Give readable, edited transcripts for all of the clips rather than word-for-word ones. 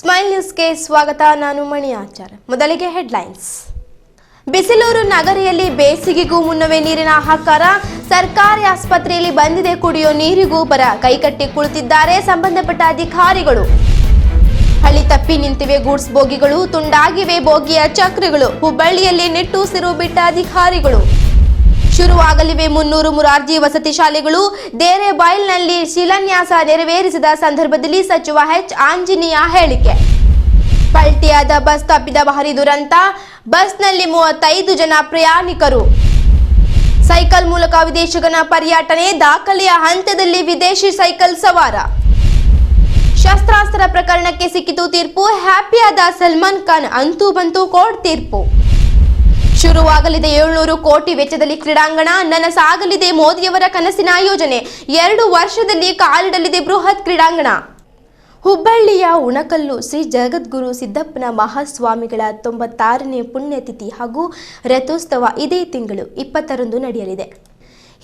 Smile ನ್ಯೂಸ್ಗೆ ಸ್ವಾಗತ. ನಾನು ಮಣಿ ಆಚಾರ್. ಮೊದಲಿಗೆ ಹೆಡ್ಲೈನ್ಸ್. ಬಿಸಿಲೂರು ನಗರಿಯಲ್ಲಿ ಬೇಸಿಗೆಗೂ ಮುನ್ನವೇ ನೀರಿನ ಹಾಹಾಕಾರ. ಸರ್ಕಾರಿ ಆಸ್ಪತ್ರೆಯಲ್ಲಿ ಬಂದಿದೆ ಕುಡಿಯೋ ನೀರಿಗೂ ಬರ. ಕೈಕಟ್ಟಿ ಕುಳಿತಿದ್ದಾರೆ ಸಂಬಂಧಪಟ್ಟ ಅಧಿಕಾರಿಗಳು. ಹಳ್ಳಿ ತಪ್ಪಿ ನಿಂತಿವೆ ಗೂಡ್ಸ್ ಬೋಗಿಗಳು. ತುಂಡಾಗಿವೆ ಬೋಗಿಯ ಚಕ್ರಗಳು. ಹುಬ್ಬಳ್ಳಿಯಲ್ಲಿ ನಿಟ್ಟುಸಿರು ಬಿಟ್ಟ ಅಧಿಕಾರಿಗಳು. ಶುರುವಾಗಲಿವೆ 300 ಮುರಾರ್ಜಿ ವಸತಿ ಶಾಲೆಗಳು. ದೇರೆಬೈಲ್ನಲ್ಲಿ ಶಿಲಾನ್ಯಾಸ ನೆರವೇರಿಸಿದ ಸಂದರ್ಭದಲ್ಲಿ ಸಚಿವ ಎಚ್ ಆಂಜನೇಯ ಹೇಳಿಕೆ. ಪಲ್ಟಿಯಾದ ಬಸ್ ತಪ್ಪಿದ ಭಾರಿ ದುರಂತ. ಬಸ್ನಲ್ಲಿ 35 ಜನ ಪ್ರಯಾಣಿಕರು. ಸೈಕಲ್ ಮೂಲಕ ವಿದೇಶಿಗನ ಪರ್ಯಟನೆ. ದಾಖಲೆಯ ಹಂತದಲ್ಲಿ ವಿದೇಶಿ ಸೈಕಲ್ ಸವಾರ. ಶಸ್ತ್ರಾಸ್ತ್ರ ಪ್ರಕರಣಕ್ಕೆ ಸಿಕ್ಕಿತು ತೀರ್ಪು. ಹ್ಯಾಪಿಯಾದ ಸಲ್ಮಾನ್ ಖಾನ್. ಅಂತೂ ಬಂತು ಕೋರ್ಟ್ ತೀರ್ಪು. ಶುರುವಾಗಲಿದೆ 700 ಕೋಟಿ ವೆಚ್ಚದಲ್ಲಿ ಕ್ರೀಡಾಂಗಣ. ನನಸಾಗಲಿದೆ ಮೋದಿಯವರ ಕನಸಿನ ಯೋಜನೆ. 2 ವರ್ಷದಲ್ಲಿ ಕಾಲಿಡಲಿದೆ ಬೃಹತ್ ಕ್ರೀಡಾಂಗಣ. ಹುಬ್ಬಳ್ಳಿಯ ಉಣಕಲ್ಲು ಶ್ರೀ ಜಗದ್ಗುರು ಸಿದ್ದಪ್ಪನ ಮಹಾಸ್ವಾಮಿಗಳ 96ನೇ ಪುಣ್ಯತಿಥಿ ಹಾಗೂ ರಥೋತ್ಸವ ಇದೇ ತಿಂಗಳು 20ರಂದು ನಡೆಯಲಿದೆ.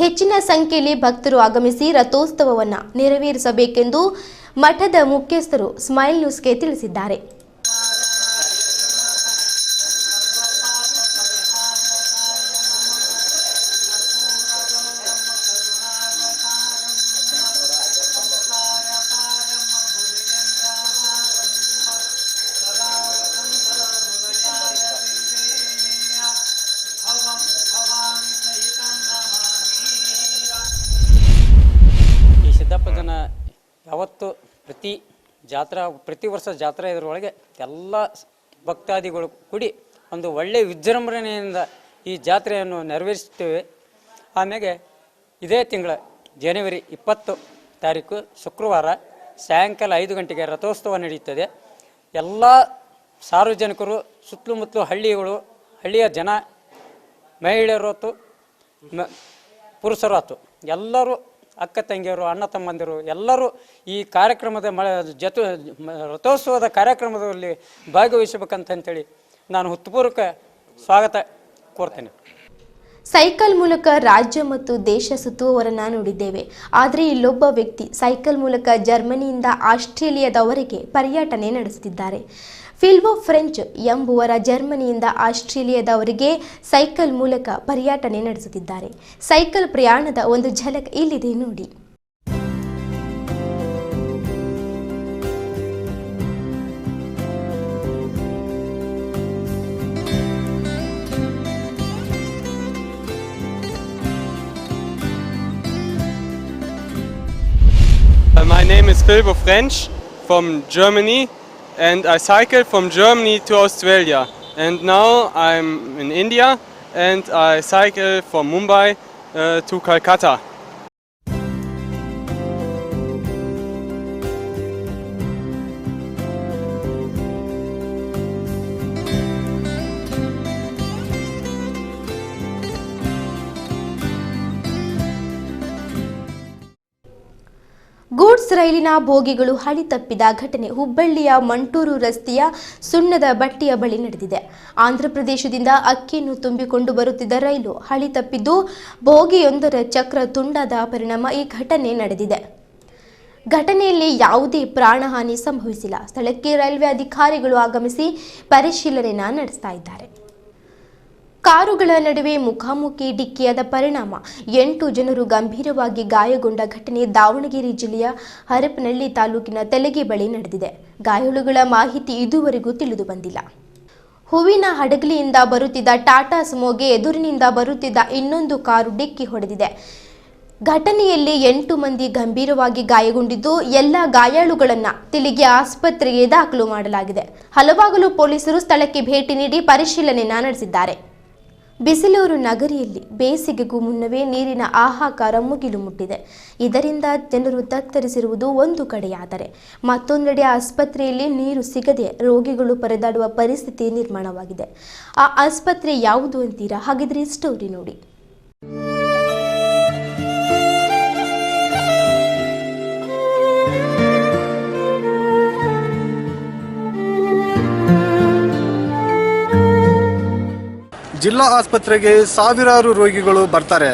ಹೆಚ್ಚಿನ ಸಂಖ್ಯೆಯಲ್ಲಿ ಭಕ್ತರು ಆಗಮಿಸಿ ರಥೋತ್ಸವವನ್ನು ನೆರವೇರಿಸಬೇಕೆಂದು ಮಠದ ಮುಖ್ಯಸ್ಥರು ಸ್ಮೈಲ್ ನ್ಯೂಸ್ಗೆ ತಿಳಿಸಿದ್ದಾರೆ. ಸಿದ್ದಪ್ಪನ ಯಾವತ್ತು ಪ್ರತಿ ವರ್ಷ ಜಾತ್ರೆ ಇದರೊಳಗೆ ಎಲ್ಲ ಭಕ್ತಾದಿಗಳು ಕೂಡಿ ಒಂದು ಒಳ್ಳೆಯ ವಿಜೃಂಭಣೆಯಿಂದ ಈ ಜಾತ್ರೆಯನ್ನು ನೆರವೇರಿಸುತ್ತೇವೆ. ಆಮೇಲೆ ಇದೇ ತಿಂಗಳ ಜನವರಿ 20 ತಾರೀಕು ಶುಕ್ರವಾರ ಸಾಯಂಕಾಲ 5 ಗಂಟೆಗೆ ರಥೋತ್ಸವ ನಡೆಯುತ್ತದೆ. ಎಲ್ಲ ಸಾರ್ವಜನಿಕರು ಸುತ್ತಮುತ್ತಲು ಹಳ್ಳಿಯ ಜನ, ಮಹಿಳೆಯರು ಆತು, ಪುರುಷರು ಆತು, ಎಲ್ಲರೂ ಅಕ್ಕ ತಂಗಿಯರು, ಅಣ್ಣ ತಮ್ಮಂದಿರು ಎಲ್ಲರೂ ಈ ಕಾರ್ಯಕ್ರಮದ ರಥೋತ್ಸವದ ಕಾರ್ಯಕ್ರಮದಲ್ಲಿ ಭಾಗವಹಿಸಬೇಕಂತೇಳಿ ನಾನು ಹೃತ್ಪೂರ್ವಕ ಸ್ವಾಗತ ಕೋರ್ತೇನೆ. ಸೈಕಲ್ ಮೂಲಕ ರಾಜ್ಯ ಮತ್ತು ದೇಶ ಸುತ್ತುವವರನ್ನ ನೋಡಿದ್ದೇವೆ. ಆದರೆ ಇಲ್ಲೊಬ್ಬ ವ್ಯಕ್ತಿ ಸೈಕಲ್ ಮೂಲಕ ಜರ್ಮನಿಯಿಂದ ಆಸ್ಟ್ರೇಲಿಯಾದವರೆಗೆ ಪರ್ಯಟನೆ ನಡೆಸುತ್ತಿದ್ದಾರೆ. ಫಿಲ್ವೋ ಫ್ರೆಂಚ್ ಎಂಬುವರ ಜರ್ಮನಿಯಿಂದ ಆಸ್ಟ್ರೇಲಿಯಾದವರೆಗೆ ಸೈಕಲ್ ಮೂಲಕ ಪರ್ಯಟನೆ ನಡೆಸುತ್ತಿದ್ದಾರೆ. ಸೈಕಲ್ ಪ್ರಯಾಣದ ಒಂದು ಝಲಕ್ ಇಲ್ಲಿದೆ ನೋಡಿ. My name is Filbo French from Germany, and I cycle from Germany to Australia. And now I'm in India, and I cycle from Mumbai to Calcutta. Goods ರೈಲಿನ ಬೋಗಿಗಳು ಹಳಿ ತಪ್ಪಿದ ಘಟನೆ ಹುಬ್ಬಳ್ಳಿಯ ಮಂಟೂರು ರಸ್ತೆಯ ಸುಣ್ಣದ ಬಟ್ಟಿಯ ಬಳಿ ನಡೆದಿದೆ. ಆಂಧ್ರಪ್ರದೇಶದಿಂದ ಅಕ್ಕಿಯನ್ನು ತುಂಬಿಕೊಂಡು ಬರುತ್ತಿದ್ದ ರೈಲು ಹಳಿ ತಪ್ಪಿದ್ದು ಬೋಗಿಯೊಂದರ ಚಕ್ರ ತುಂಡಾದ ಪರಿಣಾಮ ಈ ಘಟನೆ ನಡೆದಿದೆ. ಘಟನೆಯಲ್ಲಿ ಯಾವುದೇ ಪ್ರಾಣಹಾನಿ ಸಂಭವಿಸಿಲ್ಲ. ಸ್ಥಳಕ್ಕೆ ರೈಲ್ವೆ ಅಧಿಕಾರಿಗಳು ಆಗಮಿಸಿ ಪರಿಶೀಲನೆ ನಡೆಸ್ತಾ ಇದ್ದಾರೆ. ಕಾರುಗಳ ನಡುವೆ ಮುಖಾಮುಖಿ ಡಿಕ್ಕಿಯಾದ ಪರಿಣಾಮ 8 ಜನರು ಗಂಭೀರವಾಗಿ ಗಾಯಗೊಂಡ ಘಟನೆ ದಾವಣಗೆರೆ ಜಿಲ್ಲೆಯ ಹರಪನಹಳ್ಳಿ ತಾಲೂಕಿನ ತೆಲಗಿ ಬಳಿ ನಡೆದಿದೆ. ಗಾಯಾಳುಗಳ ಮಾಹಿತಿ ಇದುವರೆಗೂ ತಿಳಿದು ಬಂದಿಲ್ಲ. ಹೂವಿನ ಹಡಗಲಿಯಿಂದ ಬರುತ್ತಿದ್ದ ಟಾಟಾ ಸುಮೋಗೆ ಎದುರಿನಿಂದ ಬರುತ್ತಿದ್ದ ಇನ್ನೊಂದು ಕಾರು ಡಿಕ್ಕಿ ಹೊಡೆದಿದೆ. ಘಟನೆಯಲ್ಲಿ 8 ಮಂದಿ ಗಂಭೀರವಾಗಿ ಗಾಯಗೊಂಡಿದ್ದು ಎಲ್ಲ ಗಾಯಾಳುಗಳನ್ನು ತೆಲಗಿ ಆಸ್ಪತ್ರೆಗೆ ದಾಖಲು ಮಾಡಲಾಗಿದೆ. ಹಲವಾಗಲು ಪೊಲೀಸರು ಸ್ಥಳಕ್ಕೆ ಭೇಟಿ ನೀಡಿ ಪರಿಶೀಲನೆ ನಡೆಸಿದ್ದಾರೆ. ಬಿಸಿಲೂರು ನಗರಿಯಲ್ಲಿ ಬೇಸಿಗೆಗೂ ಮುನ್ನವೇ ನೀರಿನ ಹಾಹಾಕಾರ ಮುಗಿಲು ಮುಟ್ಟಿದೆ. ಇದರಿಂದ ಜನರು ತತ್ತರಿಸಿರುವುದು ಒಂದು ಕಡೆಯಾದರೆ ಮತ್ತೊಂದೆಡೆ ಆಸ್ಪತ್ರೆಯಲ್ಲಿ ನೀರು ಸಿಗದೆ ರೋಗಿಗಳು ಪರದಾಡುವ ಪರಿಸ್ಥಿತಿ ನಿರ್ಮಾಣವಾಗಿದೆ. ಆ ಆಸ್ಪತ್ರೆ ಯಾವುದು ಅಂತೀರಾ? ಹಾಗಿದ್ರೆ ಸ್ಟೋರಿ ನೋಡಿ. ಜಿಲ್ಲಾ ಆಸ್ಪತ್ರೆಗೆ ಸಾವಿರಾರು ರೋಗಿಗಳು ಬರ್ತಾರೆ.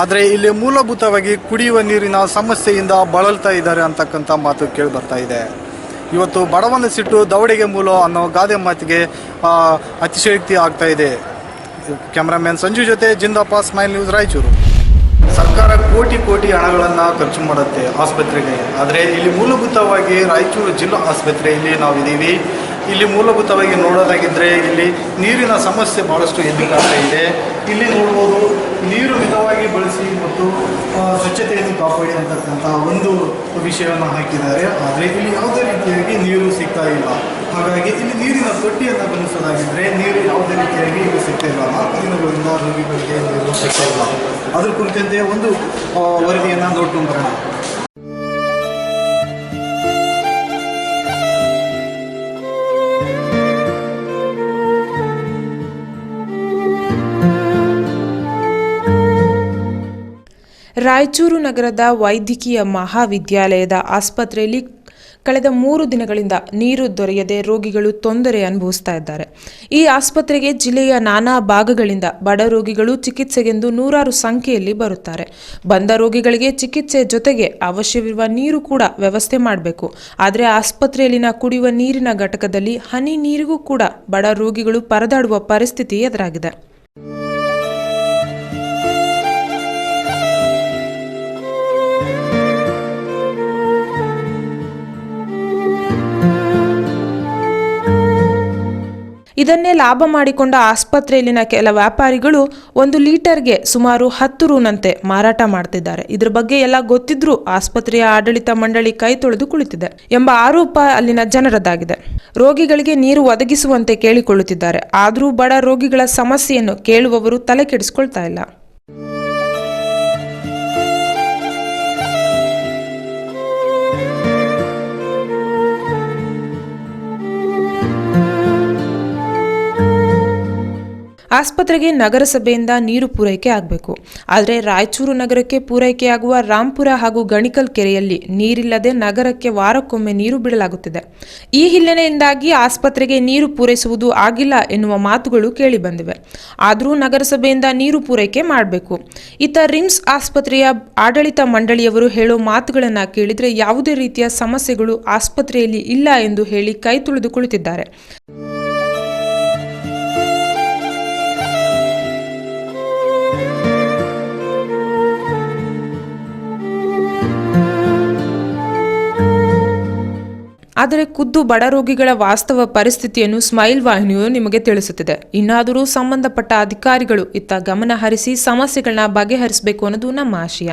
ಆದರೆ ಇಲ್ಲಿ ಮೂಲಭೂತವಾಗಿ ಕುಡಿಯುವ ನೀರಿನ ಸಮಸ್ಯೆಯಿಂದ ಬಳಲ್ತಾ ಇದ್ದಾರೆ ಅಂತಕ್ಕಂಥ ಮಾತು ಕೇಳಿ ಬರ್ತಾ ಇದೆ. ಇವತ್ತು ಬಡವನ ಸಿಟ್ಟು ದವಡೆಗೆ ಮೂಲ ಅನ್ನೋ ಗಾದೆ ಮಾತಿಗೆ ಅತಿಶಯೋಕ್ತಿ ಆಗ್ತಾ ಇದೆ. ಕ್ಯಾಮ್ರಾಮನ್ ಸಂಜು ಜೊತೆ ಜಿಂದಪ್ಪ, ಸ್ಮೈಲ್ ನ್ಯೂಸ್, ರಾಯಚೂರು. ಸರ್ಕಾರ ಕೋಟಿ ಹಣಗಳನ್ನು ಖರ್ಚು ಮಾಡುತ್ತೆ ಆಸ್ಪತ್ರೆಗೆ. ಆದರೆ ಇಲ್ಲಿ ಮೂಲಭೂತವಾಗಿ ರಾಯಚೂರು ಜಿಲ್ಲಾ ಆಸ್ಪತ್ರೆಯಲ್ಲಿ ನಾವಿದ್ದೀವಿ. ಇಲ್ಲಿ ಮೂಲಭೂತವಾಗಿ ನೋಡೋದಾಗಿದ್ದರೆ ಇಲ್ಲಿ ನೀರಿನ ಸಮಸ್ಯೆ ಭಾಳಷ್ಟು ಎದ್ದು ಕಾಣ್ತಾ ಇದೆ. ಇಲ್ಲಿ ನೋಡ್ಬೋದು, ನೀರು ಮಿತವಾಗಿ ಬಳಸಿ ಮತ್ತು ಸ್ವಚ್ಛತೆಯನ್ನು ಕಾಪಾಡಿ ಅಂತಕ್ಕಂಥ ಒಂದು ವಿಷಯವನ್ನು ಹಾಕಿದ್ದಾರೆ. ಆದರೆ ಇಲ್ಲಿ ಯಾವುದೇ ರೀತಿಯಾಗಿ ನೀರು ಸಿಗ್ತಾ ಇಲ್ಲ. ಹಾಗಾಗಿ ಇಲ್ಲಿ ನೀರಿನ ತೊಟ್ಟಿಯನ್ನು ಗಮನಿಸೋದಾಗಿದ್ದರೆ ನೀರು ಯಾವುದೇ ರೀತಿಯಾಗಿ ಇಲ್ಲಿ ಸಿಗ್ತಾ ಇಲ್ಲ. 4 ದಿನಗಳಿಂದ ರೋಗಿಗಳಿಗೆ ನೀರು ಸಿಗ್ತಾ ಇಲ್ಲ. ಅದ್ರ ಕುರಿತಂತೆ ಒಂದು ವರದಿಯನ್ನು ನೋಡ್ಕೊಂಡು ಬರೋಣ. ರಾಯಚೂರು ನಗರದ ವೈದ್ಯಕೀಯ ಮಹಾವಿದ್ಯಾಲಯದ ಆಸ್ಪತ್ರೆಯಲ್ಲಿ ಕಳೆದ 3 ದಿನಗಳಿಂದ ನೀರು ದೊರೆಯದೆ ರೋಗಿಗಳು ತೊಂದರೆ ಅನುಭವಿಸ್ತಾ ಇದ್ದಾರೆ. ಈ ಆಸ್ಪತ್ರೆಗೆ ಜಿಲ್ಲೆಯ ನಾನಾ ಭಾಗಗಳಿಂದ ಬಡ ರೋಗಿಗಳು ಚಿಕಿತ್ಸೆಗೆಂದು 100 ಸಂಖ್ಯೆಯಲ್ಲಿ ಬರುತ್ತಾರೆ. ಬಂದ ರೋಗಿಗಳಿಗೆ ಚಿಕಿತ್ಸೆ ಜೊತೆಗೆ ಅವಶ್ಯವಿರುವ ನೀರು ಕೂಡ ವ್ಯವಸ್ಥೆ ಮಾಡಬೇಕು. ಆದರೆ ಆಸ್ಪತ್ರೆಯಲ್ಲಿನ ಕುಡಿಯುವ ನೀರಿನ ಘಟಕದಲ್ಲಿ ಹನಿ ನೀರಿಗೂ ಕೂಡ ಬಡ ರೋಗಿಗಳು ಪರದಾಡುವ ಪರಿಸ್ಥಿತಿ ಎದುರಾಗಿದೆ. ಇದನ್ನೇ ಲಾಭ ಮಾಡಿಕೊಂಡ ಆಸ್ಪತ್ರೆಯಲ್ಲಿನ ಕೆಲ ವ್ಯಾಪಾರಿಗಳು 1 ಲೀಟರ್ಗೆ ಸುಮಾರು 10 ರೂನಂತೆ ಮಾರಾಟ ಮಾಡ್ತಿದ್ದಾರೆ. ಇದ್ರ ಬಗ್ಗೆ ಎಲ್ಲ ಗೊತ್ತಿದ್ರೂ ಆಸ್ಪತ್ರೆಯ ಆಡಳಿತ ಮಂಡಳಿ ಕೈ ತೊಳೆದು ಕುಳಿತಿದೆ ಎಂಬ ಆರೋಪ ಅಲ್ಲಿನ ಜನರದ್ದಾಗಿದೆ. ರೋಗಿಗಳಿಗೆ ನೀರು ಒದಗಿಸುವಂತೆ ಕೇಳಿಕೊಳ್ಳುತ್ತಿದ್ದಾರೆ. ಆದರೂ ಬಡ ರೋಗಿಗಳ ಸಮಸ್ಯೆಯನ್ನು ಕೇಳುವವರು ತಲೆ ಕೆಡಿಸಿಕೊಳ್ತಾ ಇಲ್ಲ. ಆಸ್ಪತ್ರೆಗೆ ನಗರಸಭೆಯಿಂದ ನೀರು ಪೂರೈಕೆ ಆಗಬೇಕು. ಆದರೆ ರಾಯಚೂರು ನಗರಕ್ಕೆ ಪೂರೈಕೆಯಾಗುವ ರಾಂಪುರ ಹಾಗೂ ಗಣಿಕಲ್ ಕೆರೆಯಲ್ಲಿ ನೀರಿಲ್ಲದೆ ನಗರಕ್ಕೆ ವಾರಕ್ಕೊಮ್ಮೆ ನೀರು ಬಿಡಲಾಗುತ್ತಿದೆ. ಈ ಹಿನ್ನೆಲೆಯಿಂದಾಗಿ ಆಸ್ಪತ್ರೆಗೆ ನೀರು ಪೂರೈಸುವುದು ಆಗಿಲ್ಲ ಎನ್ನುವ ಮಾತುಗಳು ಕೇಳಿಬಂದಿವೆ. ಆದರೂ ನಗರಸಭೆಯಿಂದ ನೀರು ಪೂರೈಕೆ ಮಾಡಬೇಕು. ಇತ್ತ ರಿಮ್ಸ್ ಆಸ್ಪತ್ರೆಯ ಆಡಳಿತ ಮಂಡಳಿಯವರು ಹೇಳೋ ಮಾತುಗಳನ್ನು ಕೇಳಿದರೆ ಯಾವುದೇ ರೀತಿಯ ಸಮಸ್ಯೆಗಳು ಆಸ್ಪತ್ರೆಯಲ್ಲಿ ಇಲ್ಲ ಎಂದು ಹೇಳಿ ಕೈ ತುಳಿದು ಕುಳಿತಿದ್ದಾರೆ. ಆದರೆ ಖುದ್ದು ಬಡ ರೋಗಿಗಳ ವಾಸ್ತವ ಪರಿಸ್ಥಿತಿಯನ್ನು ಸ್ಮೈಲ್ ವಾಹಿನಿಯು ನಿಮಗೆ ತಿಳಿಸುತ್ತಿದೆ. ಇನ್ನಾದರೂ ಸಂಬಂಧಪಟ್ಟ ಅಧಿಕಾರಿಗಳು ಇತ್ತ ಗಮನ ಹರಿಸಿ ಸಮಸ್ಯೆಗಳನ್ನ ಬಗೆಹರಿಸಬೇಕು ಅನ್ನೋದು ನಮ್ಮ ಆಶಯ.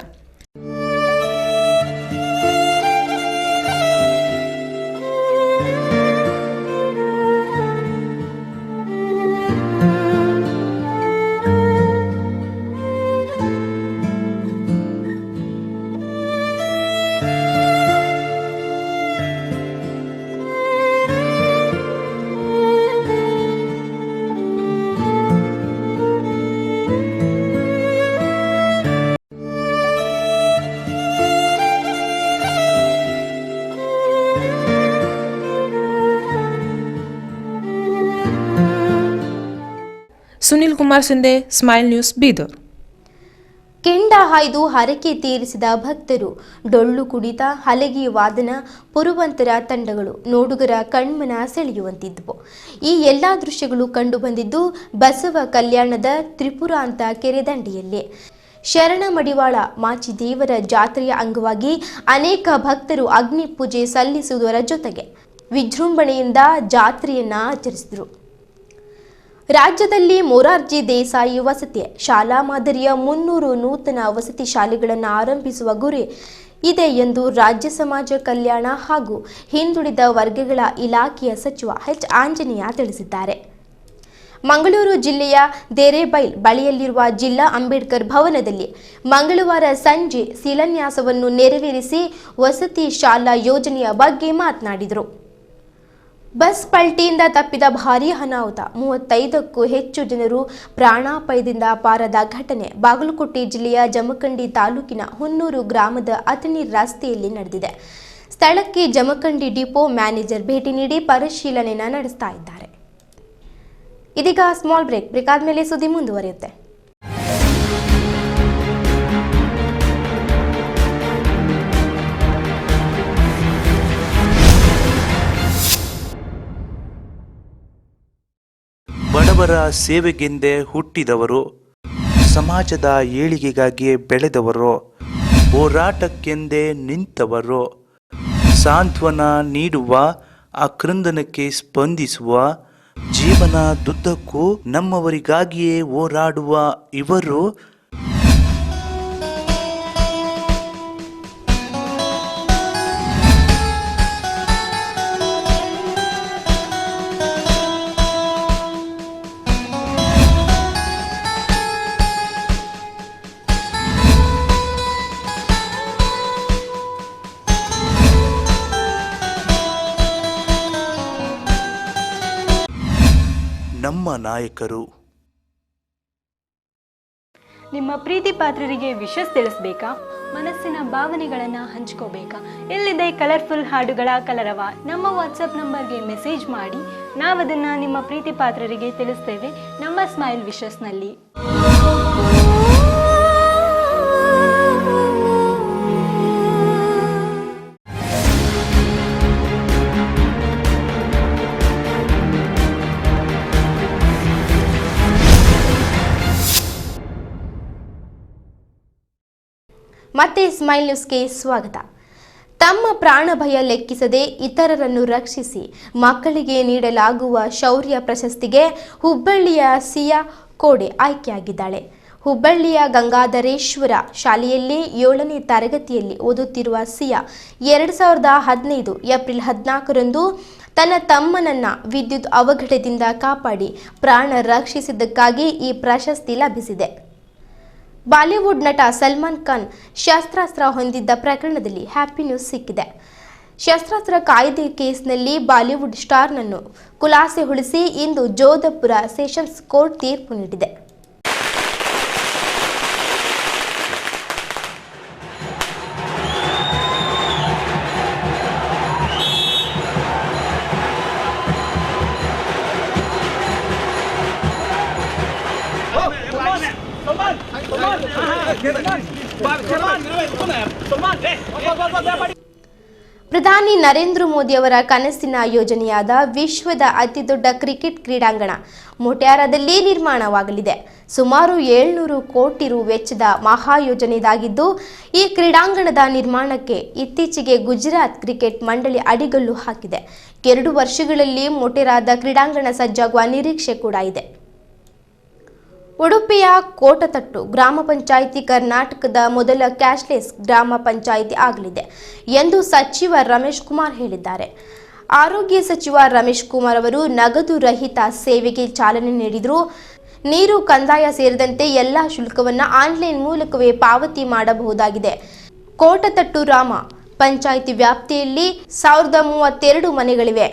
Sunil Kumar Shinde, smile news, Bidar. ಕೆಂಡ ಹಾಯ್ದು ಹರಕೆ ತೀರಿಸಿದ ಭಕ್ತರು, ಡೊಳ್ಳು ಕುಣಿತ, ಹಲಗಿ ವಾದನ, ಪುರುವಂತರ ತಂಡಗಳು ನೋಡುಗರ ಕಣ್ಮನ ಸೆಳೆಯುವಂತಿದ್ದವು. ಈ ಎಲ್ಲ ದೃಶ್ಯಗಳು ಕಂಡುಬಂದಿದ್ದು ಬಸವ ಕಲ್ಯಾಣದ ತ್ರಿಪುರಾಂತ ಕೆರೆ ದಂಡೆಯಲ್ಲಿ. ಶರಣ ಮಡಿವಾಳ ಮಾಚಿದೇವರ ಜಾತ್ರೆಯ ಅಂಗವಾಗಿ ಅನೇಕ ಭಕ್ತರು ಅಗ್ನಿ ಪೂಜೆ ಸಲ್ಲಿಸುವುದರ ಜೊತೆಗೆ ವಿಜೃಂಭಣೆಯಿಂದ ಜಾತ್ರೆಯನ್ನ ಆಚರಿಸಿದರು. ರಾಜ್ಯದಲ್ಲಿ ಮೊರಾರ್ಜಿ ದೇಸಾಯಿ ವಸತಿ ಶಾಲಾ ಮಾದರಿಯ 300 ನೂತನ ವಸತಿ ಶಾಲೆಗಳನ್ನು ಆರಂಭಿಸುವ ಗುರಿ ಇದೆ ಎಂದು ರಾಜ್ಯ ಸಮಾಜ ಕಲ್ಯಾಣ ಹಾಗೂ ಹಿಂದುಳಿದ ವರ್ಗಗಳ ಇಲಾಖೆಯ ಸಚಿವ ಎಚ್ ಆಂಜನೇಯ ತಿಳಿಸಿದ್ದಾರೆ. ಮಂಗಳೂರು ಜಿಲ್ಲೆಯ ದೇರೇಬೈಲ್ ಬಳಿಯಲ್ಲಿರುವ ಜಿಲ್ಲಾ ಅಂಬೇಡ್ಕರ್ ಭವನದಲ್ಲಿ ಮಂಗಳವಾರ ಸಂಜೆ ಶಿಲಾನ್ಯಾಸವನ್ನು ನೆರವೇರಿಸಿ ವಸತಿ ಶಾಲಾ ಯೋಜನೆಯ ಬಗ್ಗೆ ಮಾತನಾಡಿದರು. ಬಸ್ ಪಲ್ಟಿಯಿಂದ ತಪ್ಪಿದ ಭಾರೀ ಅನಾಹುತ, 35ಕ್ಕೂ ಹೆಚ್ಚು ಜನರು ಪ್ರಾಣಾಪಾಯದಿಂದ ಪಾರಾದ ಘಟನೆ ಬಾಗಲಕೋಟೆ ಜಿಲ್ಲೆಯ ಜಮಖಂಡಿ ತಾಲೂಕಿನ ಹುನ್ನೂರು ಗ್ರಾಮದ ಅಥಣಿ ರಸ್ತೆಯಲ್ಲಿ ನಡೆದಿದೆ. ಸ್ಥಳಕ್ಕೆ ಜಮಖಂಡಿ ಡಿಪೋ ಮ್ಯಾನೇಜರ್ ಭೇಟಿ ನೀಡಿ ಪರಿಶೀಲನೆ ನಡೆಸ್ತಾ ಇದ್ದಾರೆ. ಇದೀಗ ಸ್ಮಾಲ್ ಬ್ರೇಕ್ ಆದ್ಮೇಲೆ ಸುದ್ದಿ ಮುಂದುವರಿಯುತ್ತೆ. ಬಡವರ ಸೇವೆಗೆಂದೇ ಹುಟ್ಟಿದವರು, ಸಮಾಜದ ಏಳಿಗೆಗಾಗಿ ಬೆಳೆದವರು, ಹೋರಾಟಕ್ಕೆಂದೇ ನಿಂತವರು, ಸಾಂತ್ವನ ನೀಡುವ, ಆಕ್ರಂದನಕ್ಕೆ ಸ್ಪಂದಿಸುವ, ಜೀವನದುದ್ದಕ್ಕೂ ನಮ್ಮವರಿಗಾಗಿಯೇ ಹೋರಾಡುವ ಇವರು ನಮ್ಮ ನಾಯಕರು. ನಿಮ್ಮ ಪ್ರೀತಿ ಪಾತ್ರರಿಗೆ ವಿಶಸ್ ತಿಳಿಸ್ಬೇಕಾ? ಮನಸ್ಸಿನ ಭಾವನೆಗಳನ್ನು ಹಂಚ್ಕೋಬೇಕಾ? ಎಲ್ಲಿದೆ ಕಲರ್ಫುಲ್ ಹಾಡುಗಳ ಕಲರವ? ನಮ್ಮ ವಾಟ್ಸಪ್ ನಂಬರ್ಗೆ ಮೆಸೇಜ್ ಮಾಡಿ, ನಾವದನ್ನು ನಿಮ್ಮ ಪ್ರೀತಿ ಪಾತ್ರರಿಗೆ ತಿಳಿಸ್ತೇವೆ ನಮ್ಮ ಸ್ಮೈಲ್ ವಿಶಸ್ನಲ್ಲಿ. ಮತ್ತೆ ಸ್ಮೈಲ್ ನ್ಯೂಸ್ಗೆ ಸ್ವಾಗತ. ತಮ್ಮ ಪ್ರಾಣ ಭಯ ಲೆಕ್ಕಿಸದೆ ಇತರರನ್ನು ರಕ್ಷಿಸಿ ಮಕ್ಕಳಿಗೆ ನೀಡಲಾಗುವ ಶೌರ್ಯ ಪ್ರಶಸ್ತಿಗೆ ಹುಬ್ಬಳ್ಳಿಯ ಸಿಯಾ ಕೋಡೆ ಆಯ್ಕೆಯಾಗಿದ್ದಾಳೆ. ಹುಬ್ಬಳ್ಳಿಯ ಗಂಗಾಧರೇಶ್ವರ ಶಾಲೆಯಲ್ಲಿ 7ನೇ ತರಗತಿಯಲ್ಲಿ ಓದುತ್ತಿರುವ ಸಿಯಾ 2015 ಏಪ್ರಿಲ್ 14ರಂದು ತನ್ನ ತಮ್ಮನನ್ನ ವಿದ್ಯುತ್ ಅವಘಡದಿಂದ ಕಾಪಾಡಿ ಪ್ರಾಣ ರಕ್ಷಿಸಿದ್ದಕ್ಕಾಗಿ ಈ ಪ್ರಶಸ್ತಿ ಲಭಿಸಿದೆ. ಬಾಲಿವುಡ್ ನಟ ಸಲ್ಮಾನ್ ಖಾನ್ ಶಸ್ತ್ರಾಸ್ತ್ರ ಹೊಂದಿದ್ದ ಪ್ರಕರಣದಲ್ಲಿ ಹ್ಯಾಪಿ ನ್ಯೂಸ್ ಸಿಕ್ಕಿದೆ. ಶಸ್ತ್ರಾಸ್ತ್ರ ಕಾಯ್ದೆ ಕೇಸ್ನಲ್ಲಿ ಬಾಲಿವುಡ್ ಸ್ಟಾರ್ನನ್ನು ಖುಲಾಸೆಗೊಳಿಸಿ ಇಂದು ಜೋಧಪುರ ಸೆಷನ್ಸ್ ಕೋರ್ಟ್ ತೀರ್ಪು ನೀಡಿದೆ. ಪ್ರಧಾನಿ ನರೇಂದ್ರ ಮೋದಿ ಅವರ ಕನಸಿನ ಯೋಜನೆಯಾದ ವಿಶ್ವದ ಅತಿದೊಡ್ಡ ಕ್ರಿಕೆಟ್ ಕ್ರೀಡಾಂಗಣ ಮೊಟ್ಯಾರದಲ್ಲಿ ನಿರ್ಮಾಣವಾಗಲಿದೆ. ಸುಮಾರು 700 ಕೋಟಿ ರು ವೆಚ್ಚದ ಮಹಾಯೋಜನೆ ಇದಾಗಿದ್ದು, ಈ ಕ್ರೀಡಾಂಗಣದ ನಿರ್ಮಾಣಕ್ಕೆ ಇತ್ತೀಚೆಗೆ ಗುಜರಾತ್ ಕ್ರಿಕೆಟ್ ಮಂಡಳಿ ಅಡಿಗಲ್ಲು ಹಾಕಿದೆ. 2 ವರ್ಷಗಳಲ್ಲಿ ಮೊಟೆರಾದ ಕ್ರೀಡಾಂಗಣ ಸಜ್ಜಾಗುವ ನಿರೀಕ್ಷೆ ಕೂಡ ಇದೆ. ಉಡುಪಿಯ ಕೋಟತಟ್ಟು ಗ್ರಾಮ ಪಂಚಾಯಿತಿ ಕರ್ನಾಟಕದ ಮೊದಲ ಕ್ಯಾಶ್ಲೆಸ್ ಗ್ರಾಮ ಪಂಚಾಯಿತಿ ಆಗಲಿದೆ ಎಂದು ಸಚಿವ ರಮೇಶ್ ಕುಮಾರ್ ಹೇಳಿದ್ದಾರೆ. ಆರೋಗ್ಯ ಸಚಿವ ರಮೇಶ್ ಕುಮಾರ್ ಅವರು ನಗದು ರಹಿತ ಸೇವೆಗೆ ಚಾಲನೆ ನೀಡಿದರು. ನೀರು, ಕಂದಾಯ ಸೇರಿದಂತೆ ಎಲ್ಲ ಶುಲ್ಕವನ್ನು ಆನ್ಲೈನ್ ಮೂಲಕವೇ ಪಾವತಿ ಮಾಡಬಹುದಾಗಿದೆ. ಕೋಟತಟ್ಟು ಗ್ರಾಮ ಪಂಚಾಯಿತಿ ವ್ಯಾಪ್ತಿಯಲ್ಲಿ 1032 ಮನೆಗಳಿವೆ.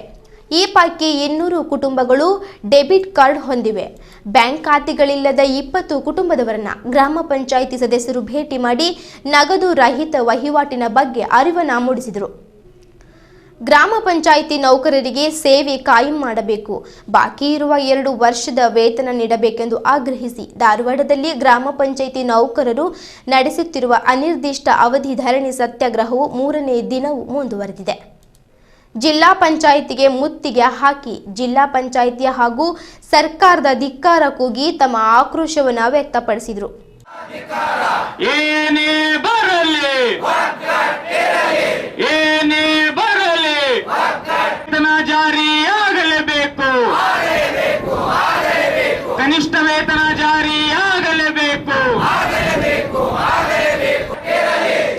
ಈ ಪೈಕಿ 200 ಕುಟುಂಬಗಳು ಡೆಬಿಟ್ ಕಾರ್ಡ್ ಹೊಂದಿವೆ. ಬ್ಯಾಂಕ್ ಖಾತೆಗಳಿಲ್ಲದ 20 ಕುಟುಂಬದವರನ್ನ ಗ್ರಾಮ ಪಂಚಾಯಿತಿ ಸದಸ್ಯರು ಭೇಟಿ ಮಾಡಿ ನಗದು ರಹಿತ ವಹಿವಾಟಿನ ಬಗ್ಗೆ ಅರಿವನ್ನು ಮೂಡಿಸಿದರು. ಗ್ರಾಮ ಪಂಚಾಯಿತಿ ನೌಕರರಿಗೆ ಸೇವೆ ಕಾಯಂ ಮಾಡಬೇಕು, ಬಾಕಿ ಇರುವ 2 ವರ್ಷದ ವೇತನ ನೀಡಬೇಕೆಂದು ಆಗ್ರಹಿಸಿ ಧಾರವಾಡದಲ್ಲಿ ಗ್ರಾಮ ಪಂಚಾಯಿತಿ ನೌಕರರು ನಡೆಸುತ್ತಿರುವ ಅನಿರ್ದಿಷ್ಟ ಅವಧಿ ಧರಣಿ ಸತ್ಯಾಗ್ರಹವು 3ನೇ ದಿನವೂ ಮುಂದುವರೆದಿದೆ. ಜಿಲ್ಲಾ ಪಂಚಾಯಿತಿಗೆ ಮುತ್ತಿಗೆ ಹಾಕಿ ಜಿಲ್ಲಾ ಪಂಚಾಯಿತಿಯ ಹಾಗೂ ಸರ್ಕಾರದ ಧಿಕ್ಕಾರ ಕೂಗಿ ತಮ್ಮ ಆಕ್ರೋಶವನ್ನು ವ್ಯಕ್ತಪಡಿಸಿದರು. ಏನೇ ಬರಲಿ ವೇತನ ಜಾರಿಯಾಗಲೇಬೇಕು, ಕನಿಷ್ಠ ವೇತನ ಜಾರಿಯಾಗಲೇಬೇಕು.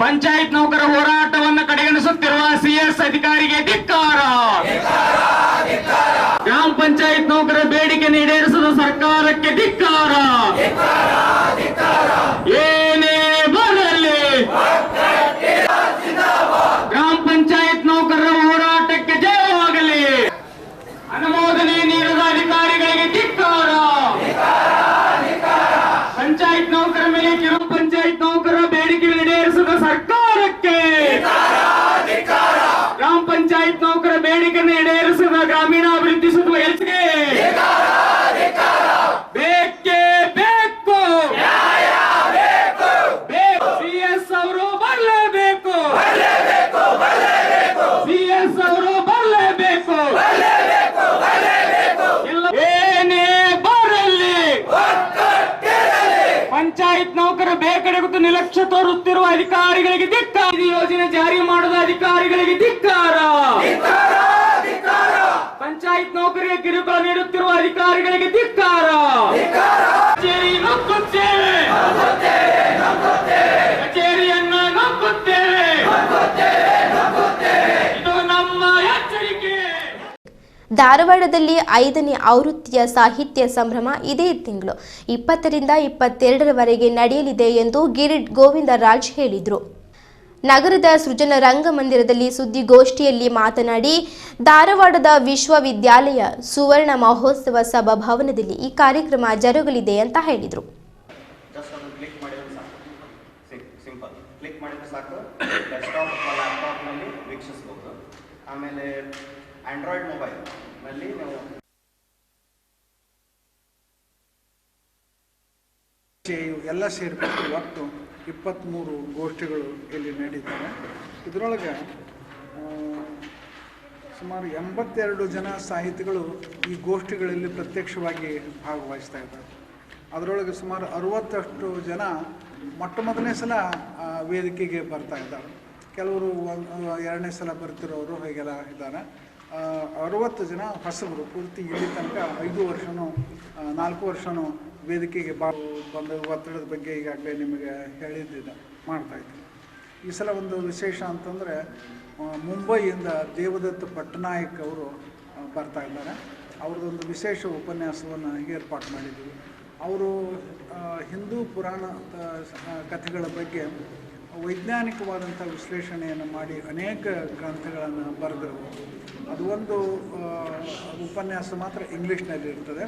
ಪಂಚಾಯತ್ ನೌಕರ ಹೋರಾಟವನ್ನು ಕಡೆಗಣಿಸುತ್ತಿರುವ ಸಿಎಸ್ ಅಧಿಕಾರಿಗೆ ಧಿಕ್ಕಾರ. ಗ್ರಾಮ ಪಂಚಾಯತ್ ನೌಕರ ಬೇಡಿಕೆ ಈಡೇರಿಸದ ಸರ್ಕಾರಕ್ಕೆ ಧಿಕ್ಕಾರ. ಏನೇ ಬರಲಿ ಗ್ರಾಮ ಪಂಚಾಯತ್ ನೌಕರರ ಹೋರಾಟಕ್ಕೆ ಜಯವಾಗಲಿ. ಅನುಮೋದನೆ ನೀಡದ ಅಧಿಕಾರಿಗಳಿಗೆ ಧಿಕ್ಕಾರ. ಪಂಚಾಯತ್ ನೌಕರ ಮೇಲೆ ಕಿರು ಪಂಚಾಯತ್ ನೌಕರರ ಬೇಡಿಕೆ ಈಡೇರಿಸದ ಸರ್ಕಾರಕ್ಕೆ, ಗ್ರಾಮ ಪಂಚಾಯತ್ ನೌಕರ ಬೇಡಿಕೆಯನ್ನು ಈಡೇರಿಸದ ಗ್ರಾಮೀಣಾಭಿವೃದ್ಧಿ ಸಚಿವ ಎಲ್ಗೆ ಬೇಕೇ ಬೇಕು. ಪಂಚಾಯತ್ ನೌಕರ ಬೇಕಡೆಗುತ್ತು ನಿರ್ಲಕ್ಷ್ಯ ತೋರುತ್ತಿರುವ ಅಧಿಕಾರಿಗಳಿಗೆ ಧಿಕ್ಕಾರ. ಈ ಯೋಜನೆ ಜಾರಿ ಮಾಡುವ ಅಧಿಕಾರಿಗಳಿಗೆ ಧಿಕ್ಕಾರ. ಪಂಚಾಯತ್ ನೌಕರಿಗೆ ಕಿರುಕುಳ ನೀಡುತ್ತಿರುವ ಅಧಿಕಾರಿಗಳಿಗೆ ಧಿಕ್ಕಾರ. ಕಚೇರಿ ನುಗ್ಗುತ್ತೇವೆ, ಕಚೇರಿಯನ್ನ ನುಗ್ಗುತ್ತೇವೆ, ಇದು ನಮ್ಮ ಎಚ್ಚರಿಕೆ. ಧಾರವಾಡದಲ್ಲಿ 5ನೇ ಆವೃತ್ತಿಯ ಸಾಹಿತ್ಯ ಸಂಭ್ರಮ ಇದೇ ತಿಂಗಳು 20ರಿಂದ 22ರವರೆಗೆ ನಡೆಯಲಿದೆ ಎಂದು ಗಿರೀಟ್ ಗೋವಿಂದರಾಜ್ ಹೇಳಿದರು. ನಗರದ ಸೃಜನ ರಂಗಮಂದಿರದಲ್ಲಿ ಸುದ್ದಿಗೋಷ್ಠಿಯಲ್ಲಿ ಮಾತನಾಡಿ, ಧಾರವಾಡದ ವಿಶ್ವವಿದ್ಯಾಲಯ ಸುವರ್ಣ ಮಹೋತ್ಸವ ಸಭಾಭವನದಲ್ಲಿ ಈ ಕಾರ್ಯಕ್ರಮ ಜರುಗಲಿದೆ ಅಂತ ಹೇಳಿದರು. ಆಮೇಲೆ ಆಂಡ್ರಾಯ್ಡ್ ಮೊಬೈಲ್ ನಲ್ಲಿ ನಾವು ಎಲ್ಲ ಸೇರಿಬಿಟ್ಟು ಒಟ್ಟು 23 ಗೋಷ್ಠಿಗಳು ಇಲ್ಲಿ ನಡೀತವೆ. ಇದರೊಳಗೆ ಸುಮಾರು 82 ಜನ ಸಾಹಿತಿಗಳು ಈ ಗೋಷ್ಠಿಗಳಲ್ಲಿ ಪ್ರತ್ಯಕ್ಷವಾಗಿ ಭಾಗವಹಿಸ್ತಾ ಇದ್ದಾರೆ. ಅದರೊಳಗೆ ಸುಮಾರು 60 ಜನ ಮೊಟ್ಟ ಮೊದಲನೇ ಸಲ ವೇದಿಕೆಗೆ ಬರ್ತಾ ಇದ್ದಾರೆ. ಕೆಲವರು 2ನೇ ಸಲ ಬರ್ತಿರೋರು ಹೀಗೆಲ್ಲ ಇದ್ದಾರೆ. 60 ಜನ ಹೊಸಬರು, ಪೂರ್ತಿ ಇಲ್ಲಿ ತನಕ 5 ವರ್ಷನೂ 4 ವರ್ಷನೂ ವೇದಿಕೆಗೆ ಬಂದ ಒತ್ತಡದ ಬಗ್ಗೆ ಈಗಾಗಲೇ ನಿಮಗೆ ಹೇಳಿದ್ದಿದೆ ಮಾಡ್ತಾಯಿದ್ದೀನಿ. ಈ ಸಲ ಒಂದು ವಿಶೇಷ ಅಂತಂದರೆ ಮುಂಬೈಯಿಂದ ದೇವದತ್ತ ಪಟ್ಟನಾಯಕ್ ಅವರು ಬರ್ತಾ ಇದ್ದಾರೆ. ಅವ್ರದ್ದೊಂದು ವಿಶೇಷ ಉಪನ್ಯಾಸವನ್ನು ಏರ್ಪಾಡು ಮಾಡಿದ್ದೀವಿ. ಅವರು ಹಿಂದೂ ಪುರಾಣ ಕಥೆಗಳ ಬಗ್ಗೆ ವೈಜ್ಞಾನಿಕವಾದಂಥ ವಿಶ್ಲೇಷಣೆಯನ್ನು ಮಾಡಿ ಅನೇಕ ಗ್ರಂಥಗಳನ್ನು ಬರೆದರು. ಅದು ಒಂದು ಉಪನ್ಯಾಸ ಮಾತ್ರ ಇಂಗ್ಲೀಷ್ನಲ್ಲಿ ಇರ್ತದೆ.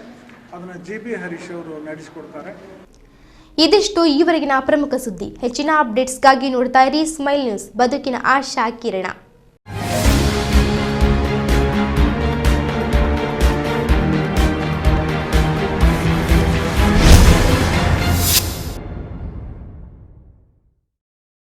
ಅದನ್ನು GB ಹರೀಶ್ ಅವರು ನಡೆಸಿಕೊಡ್ತಾರೆ. ಇದಿಷ್ಟು ಈವರೆಗಿನ ಪ್ರಮುಖ ಸುದ್ದಿ. ಹೆಚ್ಚಿನ ಅಪ್ಡೇಟ್ಸ್ಗಾಗಿ ನೋಡ್ತಾ ಇರಿ ಸ್ಮೈಲ್ ನ್ಯೂಸ್, ಬದುಕಿನ ಆಶಾ ಕಿರಣ.